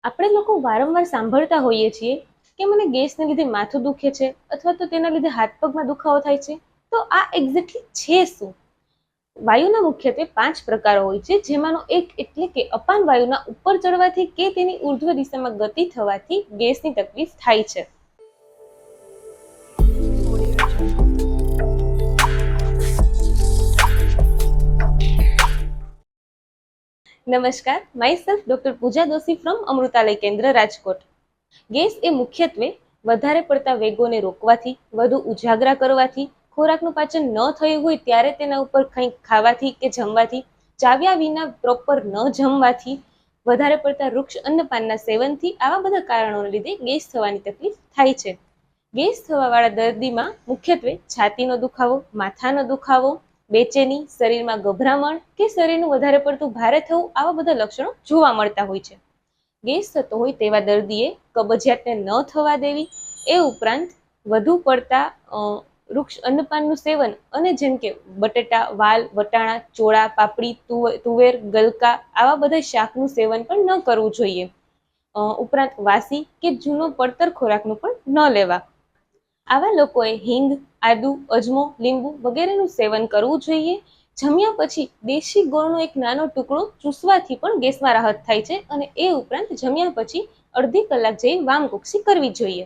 આપણે લોકો વારંવાર સાંભળતા હોઈએ છીએ કે મને ગેસને લીધે માથું દુખે છે અથવા તો તેના લીધે હાથ પગમાં દુખાવો થાય છે. તો આ એક્ઝેક્ટલી છે શું? વાયુના મુખ્યત્વે 5 પ્રકારો હોય છે, જેમાંનો એક એટલે કે અપાન વાયુના ઉપર ચડવાથી કે તેની ઉર્ધ્વ દિશામાં ગતિ થવાથી ગેસની તકલીફ થાય છે. નમસ્કાર, myself doctor Pooja Doshi from Amritalay Kendra, Rajkot. Gas એ મુખ્યત્વે વધારે પડતા વેગોને રોકવાથી, વધુ ઉજાગરા કરવાથી, ખોરાકનું પાચન ન થયું હોય ત્યારે તેના ઉપર કંઈક ખાવાથી કે જમવાથી, ચાવ્યા વિના પ્રોપર ન જમવાથી, વધારે પડતા વૃક્ષ અન્નપાનના સેવનથી, આવા બધા કારણોને લીધે ગેસ થવાની તકલીફ થાય છે. ગેસ થવાવાળા દર્દીમાં મુખ્યત્વે છાતીનો દુખાવો, માથાનો દુખાવો, બેચેની, શરીરમાં ગભરામણ કે શરીરનું વધારે પડતું ભારે થવું, આવા બધા લક્ષણો જોવા મળતા હોય છે. ગેસ થતો હોય તેવા દર્દીએ કબજિયાતને ન થવા દેવી, એ ઉપરાંત વધુ પડતા વૃક્ષ અન્નપાનનું સેવન અને જેમ કે બટેટા, વાલ, વટાણા, ચોળા, પાપડી, તુવેર, ગલકા, આવા બધા શાકનું સેવન પણ ન કરવું જોઈએ. ઉપરાંત વાસી કે જૂનો પડતર ખોરાકનું પણ ન લેવા. આવા લોકોએ હિંગ, આદુ, અજમો, લીંબુ વગેરેનું સેવન કરવું જોઈએ. જમ્યા પછી દેશી ગોળનો એક નાનો ટુકડો ચૂસવાથી પણ ગેસમાં રાહત થાય છે અને એ ઉપરાંત જમ્યા પછી અડધી કલાક જેવી વામકુક્ષી કરવી જોઈએ.